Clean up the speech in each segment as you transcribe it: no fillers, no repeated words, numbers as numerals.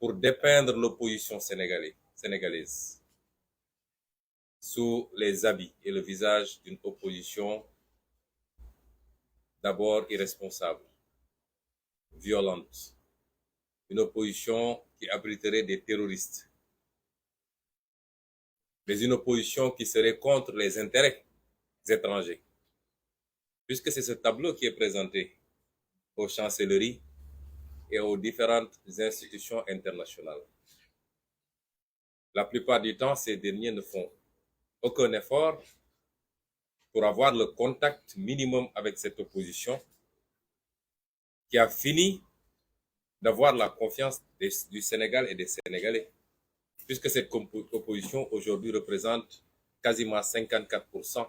pour dépeindre l'opposition sénégalaise sous les habits et le visage d'une opposition d'abord irresponsable, violente, une opposition qui abriterait des terroristes, mais une opposition qui serait contre les intérêts étrangers. Puisque c'est ce tableau qui est présenté aux chancelleries et aux différentes institutions internationales. La plupart du temps, ces derniers ne font aucun effort pour avoir le contact minimum avec cette opposition qui a fini d'avoir la confiance du Sénégal et des Sénégalais, puisque cette opposition aujourd'hui représente quasiment 54%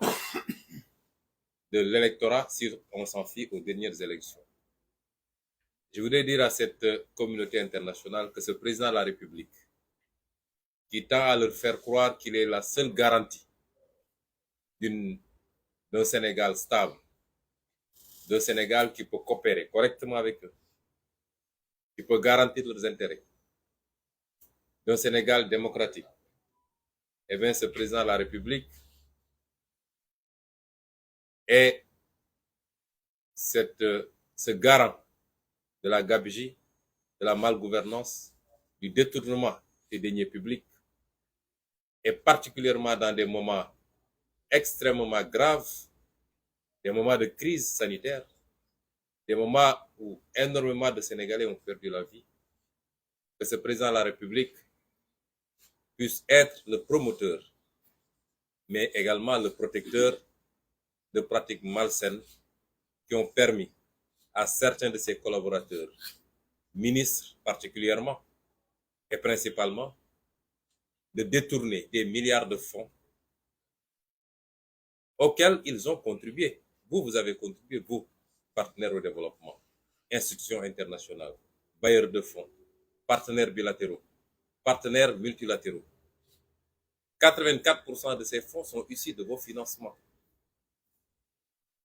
de l'électorat si on s'en fie aux dernières élections. Je voudrais dire à cette communauté internationale que ce président de la République, qui tend à leur faire croire qu'il est la seule garantie d'un Sénégal stable, d'un Sénégal qui peut coopérer correctement avec eux, qui peut garantir leurs intérêts, d'un Sénégal démocratique. Eh bien, ce président de la République est ce garant de la gabegie, de la malgouvernance, du détournement des deniers publics, et particulièrement dans des moments extrêmement graves, des moments de crise sanitaire, des moments où énormément de Sénégalais ont perdu la vie, que ce président de la République puisse être le promoteur, mais également le protecteur de pratiques malsaines qui ont permis à certains de ses collaborateurs, ministres particulièrement et principalement, de détourner des milliards de fonds auxquels ils ont contribué. Vous avez contribué, vous, partenaires au développement, institutions internationales, bailleurs de fonds, partenaires bilatéraux, partenaires multilatéraux. 84% de ces fonds sont issus de vos financements.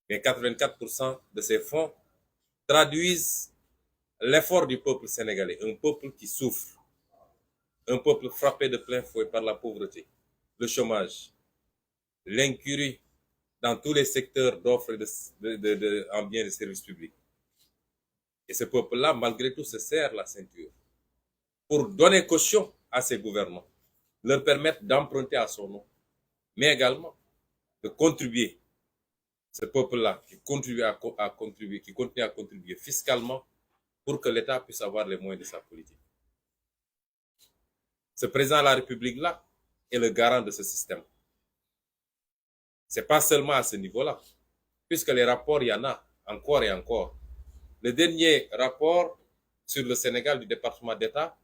Mais 84% de ces fonds traduisent l'effort du peuple sénégalais, un peuple qui souffre, un peuple frappé de plein fouet par la pauvreté, le chômage, l'incurie dans tous les secteurs d'offres en biens et de services publics. Et ce peuple-là, malgré tout, se serre la ceinture pour donner caution à ses gouvernants, leur permettre d'emprunter à son nom, mais également de contribuer. Ce peuple-là qui continue à contribuer fiscalement pour que l'État puisse avoir les moyens de sa politique. Ce président de la République-là est le garant de ce système. Ce n'est pas seulement à ce niveau-là, puisque les rapports, il y en a encore et encore. Le dernier rapport sur le Sénégal du département d'État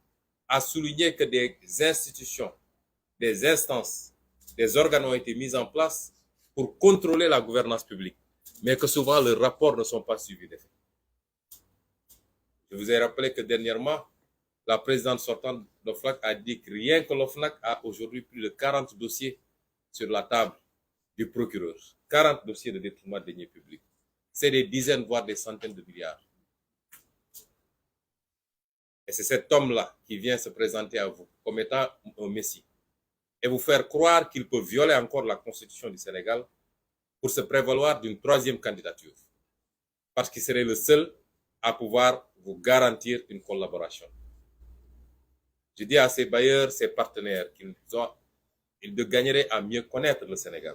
a souligné que des institutions, des instances, des organes ont été mis en place pour contrôler la gouvernance publique, mais que souvent leurs rapports ne sont pas suivis d'effet. Je vous ai rappelé que dernièrement, la présidente sortante de l'OFNAC a dit que rien que l'OFNAC a aujourd'hui plus de 40 dossiers sur la table du procureur. 40 dossiers de détournement de deniers publics. C'est des dizaines, voire des centaines de milliards. Et c'est cet homme-là qui vient se présenter à vous comme étant un messie et vous faire croire qu'il peut violer encore la constitution du Sénégal pour se prévaloir d'une troisième candidature. Parce qu'il serait le seul à pouvoir vous garantir une collaboration. Je dis à ces bailleurs, ces partenaires, qu'ils gagneraient à mieux connaître le Sénégal.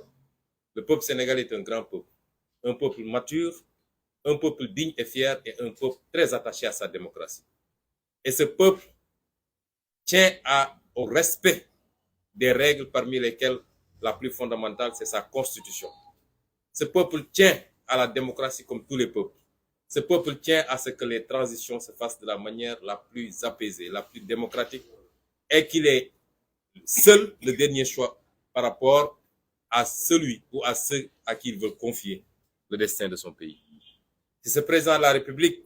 Le peuple sénégalais est un peuple mature, un peuple digne et fier et un peuple très attaché à sa démocratie. Et ce peuple tient au respect des règles parmi lesquelles la plus fondamentale, c'est sa constitution. Ce peuple tient à la démocratie comme tous les peuples. Ce peuple tient à ce que les transitions se fassent de la manière la plus apaisée, la plus démocratique, et qu'il est seul le dernier choix par rapport à celui ou à ceux à qui il veut confier le destin de son pays. C'est ce président de la République,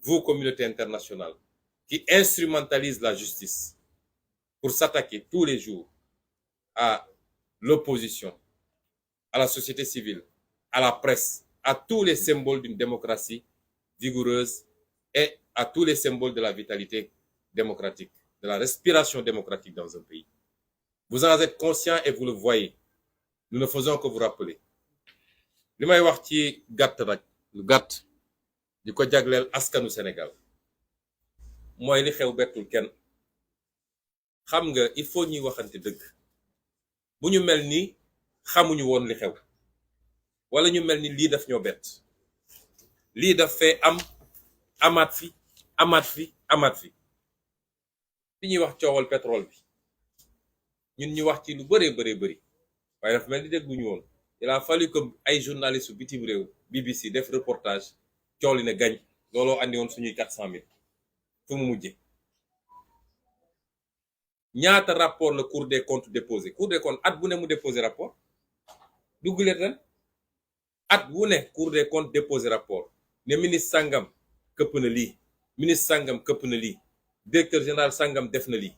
vous, communauté internationale, qui instrumentalise la justice pour s'attaquer tous les jours à l'opposition, à la société civile, à la presse, à tous les symboles d'une démocratie vigoureuse et à tous les symboles de la vitalité démocratique. de la respiration démocratique dans un pays. Vous en êtes conscient et vous le voyez. Nous ne faisons que vous rappeler. li may wax ci gàtt nag lu gàtt di ko jagleel askanu Sénégal mooy li xew bettul kenn. xam nga il faut ñuy waxante dëgg. bu ñu mel ni xamuñu woon li xew wala ñu mel ni lii daf ñoo bett. lii daf fee am amaat fi amaat fi fi ñuy wax coowal pétrole bi ñun ñu wax ci lu bëree bëri waaye dafa mel ni dégguñu woon. il a fallu que ay journalistes bitim réew BBC def reportage coow li ne gañ looloo andi woon suñuy 400 000 fu mu mujje ñaata rapport la Cour des comptes déposé. Cour des comptes at bu ne mu déposé rapport dugguleet ren at bu ne Cour des comptes déposé rapport ne ministre sangam këpp na lii, ministre sangam këpp na lii, directeur général sangam def na lii.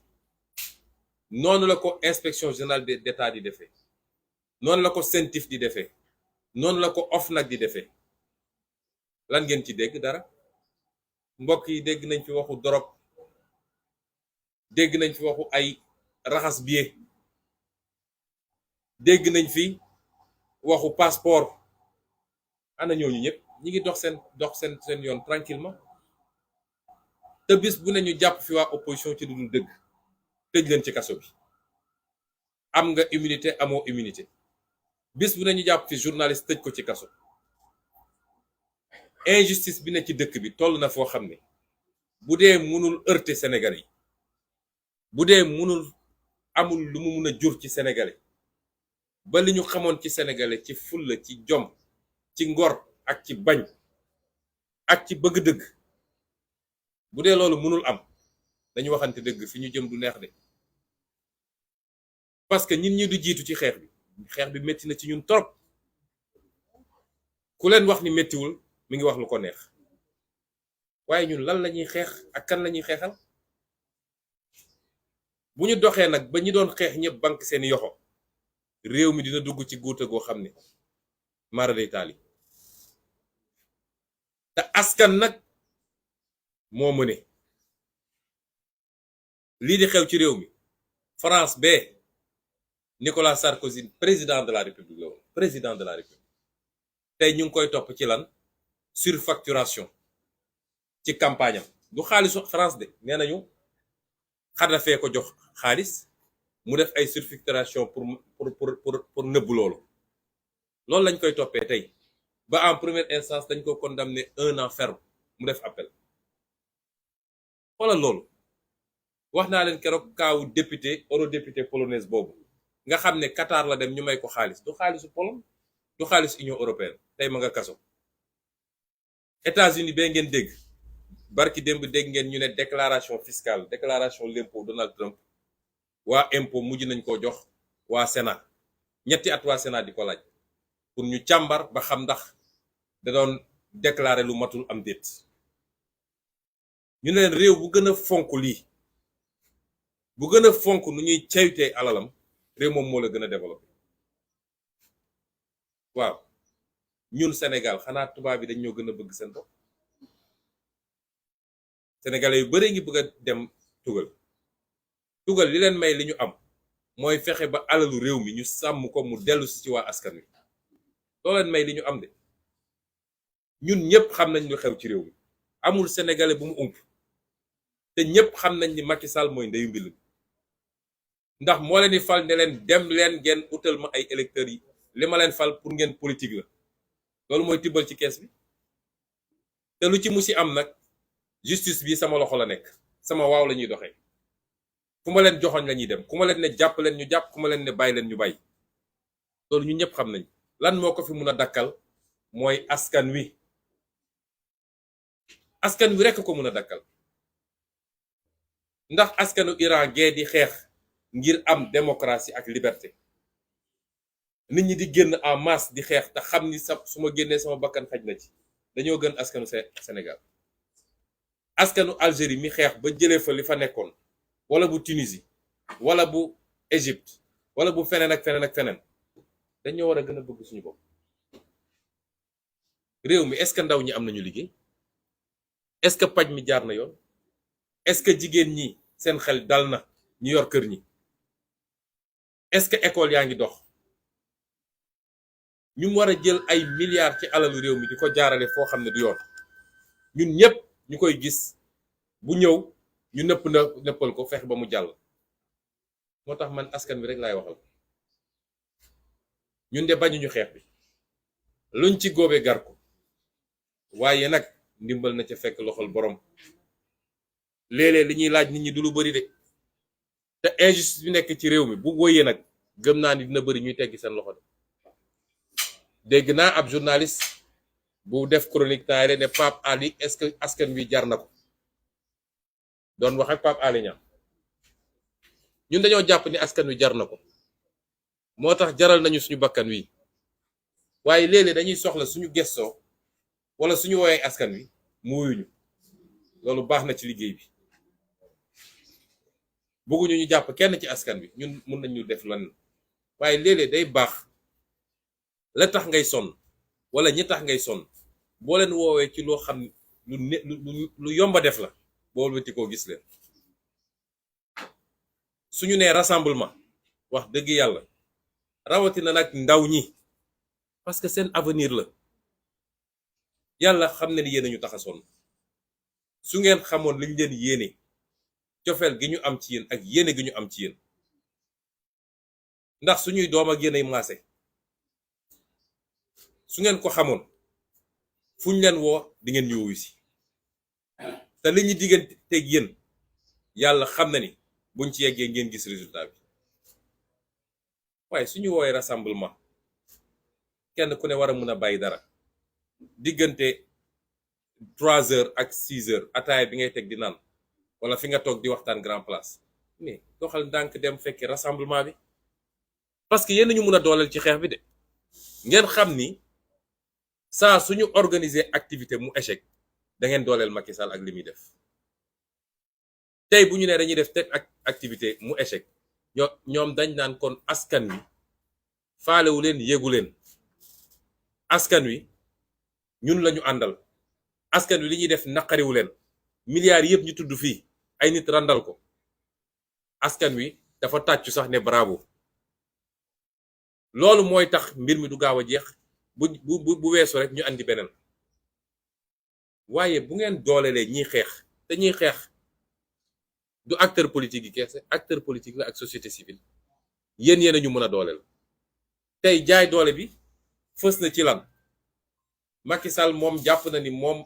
noonu la ko inspection générale d'État di defee, noonu la ko CENTIF di defee, noonu la ko OFNAC di defee. lan ngeen ci dégg dara? mbokk yi dégg nañ fi waxu dorog, dégg nañ fi waxu ay raxas billet, dégg nañ fi waxu passeport. ana ñooñu ñëpp ñi ngi dox seen yoon tranquillement te bis bu ne ñu jàpp fi waa opposition ci dudul dëgg tëj leen ci kaso bi. am nga immunité amoo immunité. bis bu ne ñu jàpp fi journaliste tëj ko ci kaso. injustice bi ne ci dëkk bi toll na foo xam ne bu dee mënul heurter Sénégalais yi, bu dee amul lu mu mun a jur ci Sénégalais ba li ñu xamoon ci Sénégalais ci fulla, ci jom, ci ngor ak ci bañ ak ci bëgg dëgg, bu dee loolu mënul am dañu waxante dëgg fi ñu jëm du neex de. parce que ñun ñi du jiitu ci xeex bi métti na ci ñun trop. ku leen wax ni méttiwul mi ngi wax lu ko neex. waaye ñun lan lañuy xeex ak kan lañuy xeexal? bu ñu doxee nag ba ñi doon xeex ñëpp banque seeni yoxo, réew mi dina dugg ci guuta goo xam ne mara day taali. te askan nag moo mëne. lii di xew ci réew mi France bee Nicolas Sarkozy président de la République la woon, président de la République. tey ñu ngi koy topp ci lan? surfacturation ci campagne am. du xaalisu France de, nee nañu Xadafee ko jox xaalis mu def ay surfacturation pour nëbbu loolu lañ koy toppee tey. ba en première instance dañ ko condamné 1 an ferme mu def appel. xoolal loolu. wax naa leen keroog kaawu député eurodéputé polonaise boobu nga xam ne Qatar la dem ñu may ko xaalis. du xaalisu Pologne, du xaalis Union européenne. tey ma nga kaso. États-Unis bee ngeen dégg barki démb dégg ngeen ñu ne déclaration fiscale, déclaration l'impôt Donald Trump waa impôt mujj nañ koo jox waa Sénat. ñetti at waa Sénat di ko laaj pour ñu càmbar ba xam ndax da doon déclarer lu matul am déet. ñu ne leen réew bu gën a fonk lii, bu gën a fonk nu ñuy caytee alalam, réew moom moo la gën a développé. waaw ñun Sénégal xanaa tubaab bi dañ ñoo gën a bëgg seen bopp. sénégalais yu bare ngi bëgg a dem tugal li leen may li ñu am mooy fexe ba alalu réew mi ñu sàmm ko mu dellu si ci waa askan wi. loo leen may li ñu am de. ñun ñëpp xam nañ lu xew ci réew mi, amul sénégalais bu mu ump. te ñëpp xam nañ ni Macky Sall mooy ndeyu mbil. ndax moo leen di fal ne leen dem leen ngeen utal ma ay électeurs yi, li ma leen fal pour ngeen politique la. loolu mooy tibbal ci kees bi. te lu ci musi am nag justice bi sama loxo la nekk, sama waaw la ñuy doxee. fu ma leen joxoñ la ñuy dem, ku ma leen ne jàpp leen ñu jàpp, ku ma leen ne bàyyi leen ñu bàyyi. loolu ñun ñëpp xam nañ. lan moo ko fi mun a dakkal mooy askan wi. askan wi rekk ko mun a dakkal. ndax askanu Iran gee di xeex ngir am démocratie ak liberté, nit ñi di génn en masse di xeex te xam ni su ma génnee sama bakkan xaj na ci, dañoo gën askanu Sénégal. askanu Algérie mi xeex ba jëlee fa li fa nekkoon, wala bu Tunisie wala bu Égypte wala bu feneen ak feneen dañoo war a gën a bëgg suñu bopp. réew mi est-ce que ndaw ñi am nañu liggéey? est-ce que paj mi jaar na yoon? est-ce que jigéen ñi seen xel dal na ñu yor kër ñi. est-ce que école yaa ngi dox? ñu war a jël ay milliards ci alalu réew mi di ko jaarale foo xam ne du yoon ñun ñëpp ñu koy gis bu ñëw ñu nëppal ko fex ba mu jàll. moo tax man askan wi rek laay waxal ñun de bañuñu xeex bi luñ ci góobe gar ko waaye nag ndimbal na ca fekk loxol borom. léeg-léeg li ñuy laaj nit ñi du lu bari de te injustice bi nekk ci réew mi bu wóyee nag gëm naa ni dina bari ñuy teggi seen loxo de. dégg naa ab journaliste bu def chronique temps ne Pape Ali est-ce que askan wi jar na ko doon wax ak Pape Ali Niang ñun dañoo jàpp ni askan wi jar na ko moo tax jaral nañu suñu bakkan wi waaye léeg-léeg dañuy soxla suñu gestoo wala suñu woowee askan wi mu wuyuñu. loolu baax na ci liggéey bi bëgguñu ñu jàpp kenn ci askan wi ñun mun nañu def lan waaye léeg-léeg day baax la tax ngay sonn wala ñi tax ngay sonn boo leen woowee ci loo xam lu yomba def la boo wëti koo gis leen. suñu nee rassemblement wax dëgg yàlla rawatina nag ndaw ñi parce que seen avenir la yàlla xam ne ni yéen ñu tax a sonn. su ngeen xamoon liñ leen yéene cofeel gi ñu am ci yéen ak yéene gi ñu am ci yéen ndax suñuy doom ak yéenay maase su ngeen ko xamoon fu ñu leen woo di ngeen ñu wuyu si te li ñu digganteeg yéen yàlla xam na ni buñ ci yeggee ngeen gis résultat bi waaye suñu woowee rassemblement kenn ku ne war a mën a bàyyi dara diggante 3 heures ak 6 heures ataaya bi ngay teg di naan wala fi nga toog di waxtaan grand place mais doxal ndànk dem fekki rassemblement bi parce que yéen ñu mun a dooleel ci xeex bi de. ngeen xam ni saa suñu organiser activité mu échec da ngeen dooleel Macky Sall ak li muy def tey bu ñu nee dañuy def teg ak activité mu échec ñoom dañ naan kon askan wi faalewu leen yéegu leen askan wi ñun lañu àndal. askan wi li ñuy def naqariwu leen milliards yëpp ñu tudd fii ay nit randal ko askan wi dafa tàccu sax ne bravo. loolu mooy tax mbir mi du gaaw a jeex bu weesu rek ñu andi beneen waaye bu ngeen doolelee ñiy xeex te ñiy xeex du acteur politique yi keese acteur politique la ak société civile yéen a ñu mën a dooleel. tey jaay doole bi fës na ci lan Macky Sall moom jàpp na ni moom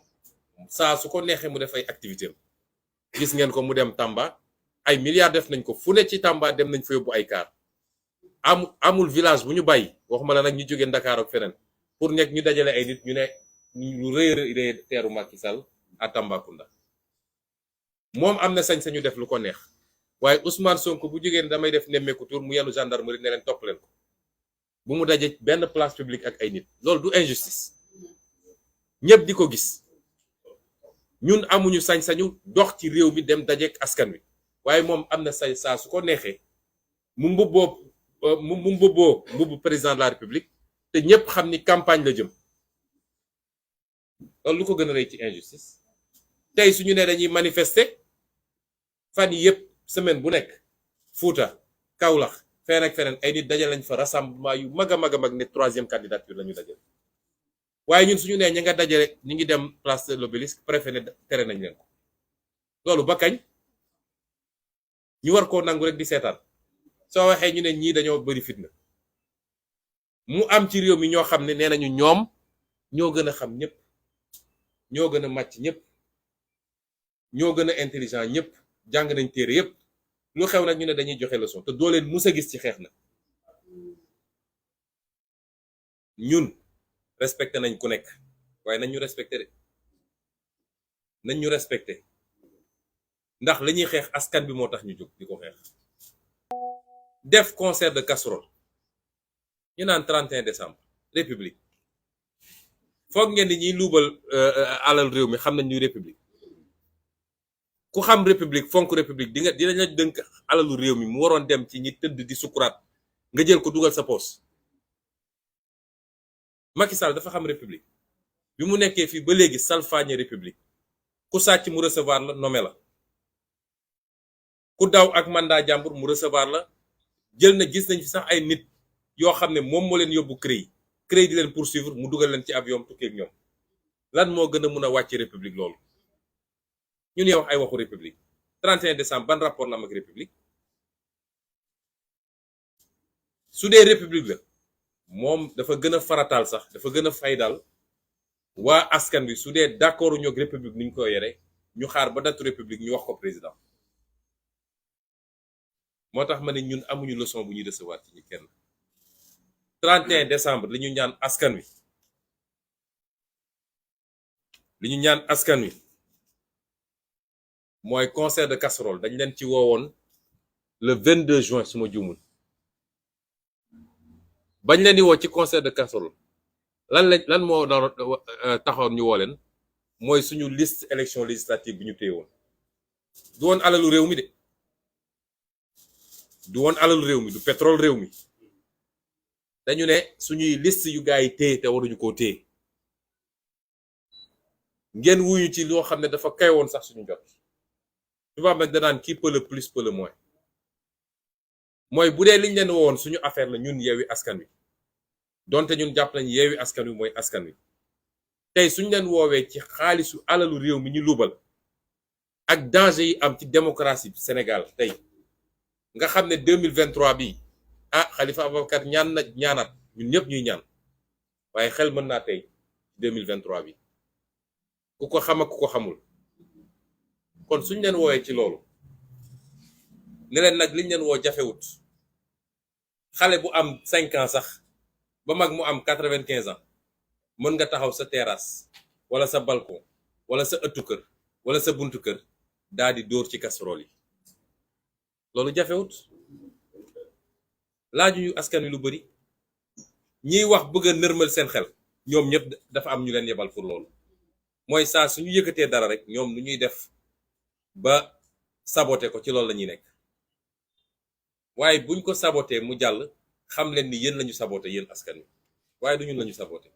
saa su ko neexee mu def ay activité gis ngeen ko mu dem Tamba ay milliards def nañ ko fu ne ci Tamba dem nañ fa yóbbu ay car amul village bu ñu bàyyi waxuma la nag ñu jógee Dakar ak feneen pour nekk ñu dajale ay nit ñu ne lu rëy teeru Macky Sall à Tambacounda. moom am na sañ-sañu def lu ko neex waaye Ousmane Sonko bu jógee damay def nemmeeku tour mu yenu gendarmerie ne leen topp leen ko bu mu daje benn place publique ak ay nit loolu du injustice ñëpp di ko gis. ñun amuñu sañ-sañu dox ci réew mi dem dajeek askan wi waaye moom am na say saa su ko neexee mu mbubboo mbubbu président de la république te ñëpp xam ni campagne la jëm loolu lu ko gën a rëy ci injustice. tey suñu ne dañuy manifester fan yi yëpp semaine bu nekk Fuuta Kaolack feneen ak feneen ay nit dajal lañ fa rassemblement yu mag a mag ne 3e candidature la ñu dajal waaye ñun suñu nee ña nga dajale ñi ngi dem place de l'Obélisque préfet ne tere nañ leen ko loolu ba kañ ñu war koo nangu rek di seetaan soo waxee ñu ne ñii dañoo bari fitna mu am ci réew mi ñoo xam ne nee nañu ñoom ñoo gën a xam ñëpp ñoo gën a màcc ñëpp ñoo gën a intelligent ñëpp jàng nañ téere yëpp lu xew nag ñu ne dañuy joxe leçon te doo leen mus a gis ci xeex na ñun respecté nañ ku nekk waaye nañ ñu respecté de nañ ñu respecté ndax la ñuy xeex askan bi moo tax ñu jóg di ko xeex. def concert de casserole ñu naan 31 décembre république foog ngeen di ñuy luubal alal réew mi xam nañ ñuy république ku xam république fonk république dinañ la dënk alalu réew mi mu waroon dem ci ñi tëdd di sukuraat nga jël ko dugal sa poos. Macky Sall dafa xam république bi mu nekkee fii ba léegi salfaañe république ku sàcc mu recevoir la nommé la ku daw ak mandat jàmbur mu recevoir la jël na gis nañ fi sax ay nit yoo xam ne moom moo leen yóbbu CREI di leen poursuivre mu dugal leen ci avion tukkee ak ñoom lan moo gën a mun a wàcc république loolu ñu ne wax ay waxu république 31 décembre ban rapport la am ak république su dee république la moom dafa gën a farataal sax dafa gën a faydal waa askan wi su dee d'accord ñoog république ni ñu ko yore ñu xaar ba datu république ñu wax ko président moo tax ma ne ñun amuñu leçon bu ñuy recevoir ci ñu kenn 31 décembre li ñu ñaan askan wi mooy concert de casserole dañ leen ci woowoon le 22 juin su ma juumul bañ leen di woo ci concert de casserole lan moo doon taxoon ñu woo leen mooy suñu liste élection législative bi ñu téye woon du woon alalu réew mi de du woon alalu réew mi du pétrole réew mi dañu ne suñuy liste yu gaa yi téye te waruñu koo téye ngeen wuyu ci loo xam ne dafa kay woon sax suñu jot tubaab nag danaan qui peut le plus peut le moins mooy bu dee liñ leen woon suñu affaire la ñun Yewwi Askan Wi donte ñun jàpp nañ Yewwi Askan Wi mooy askan wi tey suñ leen woowee ci xaalisu alalu réew mi ñu lubal ak danger yi am ci démocratie Sénégal tey nga xam ne 2023 bi Khalifa Ababacar ñaanaat ñun ñëpp ñuy ñaan waaye xel mën naa tey 2023 bi ku ko xam ak ku ko xamul kon suñ leen woowee ci loolu ne leen nag liñ leen woo jafewut xale bu am 5 ans sax ba mag mu am 95 ans mën nga taxaw sa terrasse wala sa balcon wala sa ëttu kër wala sa buntu kër daal di dóor ci casserole yi loolu jafewut laaju ñu askan wi lu bari ñiy wax bëgg a nërmal seen xel ñoom ñëpp dafa am ñu leen yebal pour loolu mooy saa suñu yëkkatee dara rek ñoom lu ñuy def ba saboté ko ci loolu la ñuy nekk waaye buñ ko saboté mu jàll xam leen ni yéen lañu saboté yéen askan wi waaye du ñun lañu saboté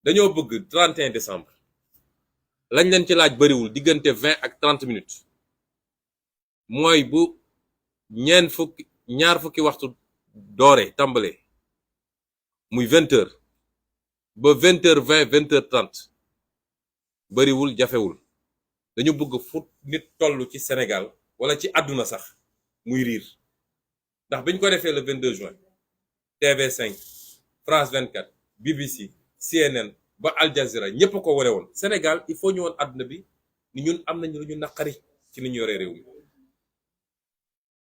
dañoo bëgg 31 décembre lañ leen ci laaj bariwul diggante 20 ak 30 minutes mooy bu ñaar fukki waxtu doore tàmbale muy 20h ba 20h20 20h30 bariwul jafewul dañu bëgg fu nit toll ci Sénégal wala ci àdduna sax muy riir ndax biñ ko defee le 22 juin TV5 France 24 BBC CNN ba Al Jazeera ñépp ko wone woon Sénégal il faut ñu woon àdduna bi ni ñun am nañu lu ñu naqari ci ni ñu yoree réew mi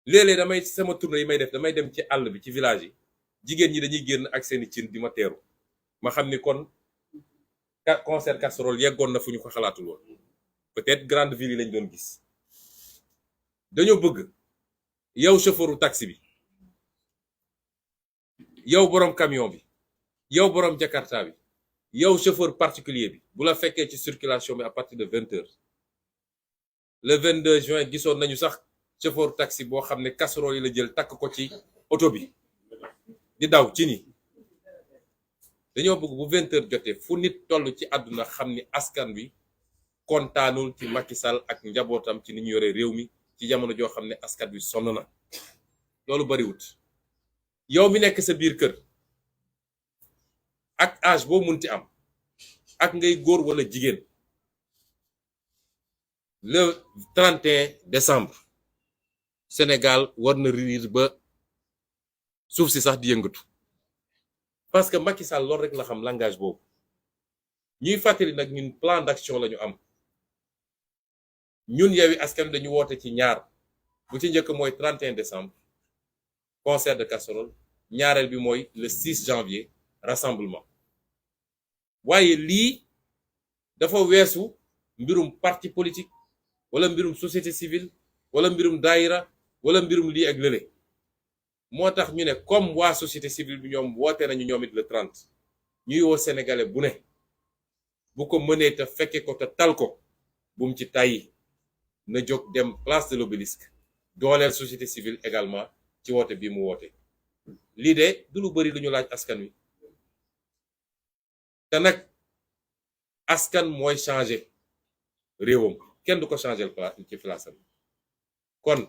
léeg-léeg damay sama tournée yi may def damay dem ci àll bi ci village yi jigéen ñi dañuy génn ak seeni cin di ma teeru ma xam ni kon concert casserole yeggoon na fu ñu ko xalaatul woon peut-être grande ville yi lañ doon gis dañoo bëgg yow chauffeuru taxi bi yow boroom camion bi yow boroom jakarta bi yow chauffeur particulier bi bu la fekkee ci circulation bi à partir de 20h le 22 juin gisoon nañu sax chauffeur taxi boo xam ne casserole yi la jël takk ko ci oto bi di daw ci ni dañoo bëgg bu 20h jotee fu nit toll ci àdduna xam ni askan wi kontaanul ci Macky Sall ak njabootam ci ni ñu yore réew mi ci jamono joo xam ne askan wi sonn na loolu bariwut yow mi nekk sa biir kër ak âge boo munti am ak ngay góor wala jigéen le 31 décembre Sénégal war na riir ba suuf si sax di yëngatu parce que Macky Sall loolu rek la xam langage boobu ñuy fàttali nag ñun plan d'action la ñu am ñun Yewwi Askan Wi dañu woote ci ñaar bu ci njëkk mooy 31 décembre concert de casserole ñaareel bi mooy le 6 janvier rassemblement waaye lii dafa weesu mbirum parti politique wala mbirum société civile wala mbirum daayira wala mbirum lii ak lële moo tax ñu ne comme waa société civile bi ñoom woote nañu ñoom it le 30 ñuy woo sénégalais bu ne bu ko mënee te fekke ko te tal ko bum ci tàyyi na jóg dem place de l'Obélisque dooleel société civile également ci woote bi mu woote lii de du lu bari lu ñu laaj askan wi te nag askan mooy changer réewam kenn du ko changer ci place am kon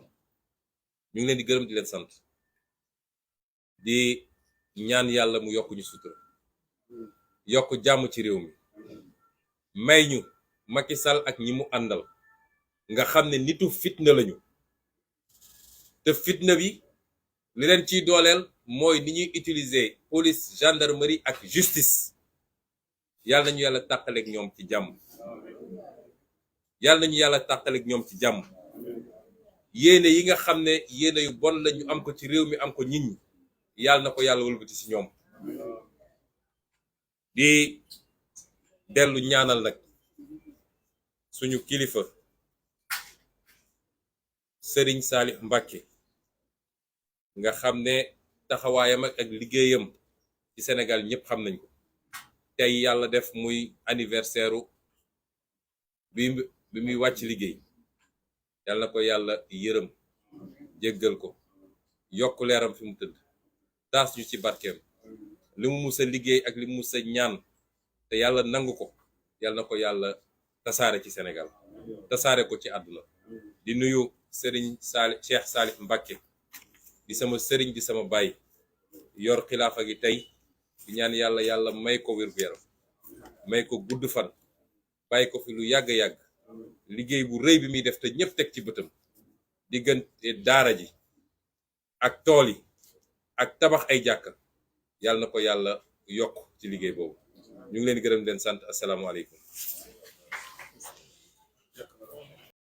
ñu ngi leen di gërëm di leen sant di ñaan yàlla mu yokk ñu sutura yokk jàmm ci réew mi may ñu Macky Sall ak ñi mu àndal nga xam ne nitu fitna lañu te fitna bi li leen ciy dooleel mooy ni ñuy utiliser police gendarmerie ak justice yàlla nañu yàlla tàqaleeg ñoom ci jàmm yàlla nañu yàlla tàqaleeg ñoom ci jàmm yéene yi nga xam ne yéene yu bon la ñu am ko ci réew mi am ko nit ñi yàlla na ko yàlla wëlbati ci ñoom di dellu ñaanal nag suñu kilifa Serigne Salih Mbacké nga xam ne taxawaayam ak liggéeyam ci Sénégal ñëpp xam nañ ko tey yàlla def muy anniversaire bi muy wàcc liggéey yàlla na ko yàlla yërëm jéggal ko yokk leeram fi mu tëdd taas ñu ci barkeem li mu musa liggéey ak li mu musa ñaan te yàlla nangu ko yàlla na ko yàlla tasaare ci Sénégal tasaare ko ci àdduna di nuyu Serigne Cheikh Salih Mbacké di sama sëriñ di sama baay yor xilaafa gi tey di ñaan yàlla may ko wér-gu-yaram may ko gudd fan bàyyi ko fi lu yàgg-yàgg liggéey bu rëy bi muy def te ñëpp teg ci bëtam diggante daara ji ak tool yi ak tabax ay jàkka yàlla na ko yàlla yokk ci liggéey boobu ñu ngi leen di gërëm leen sant asalaamaaleykum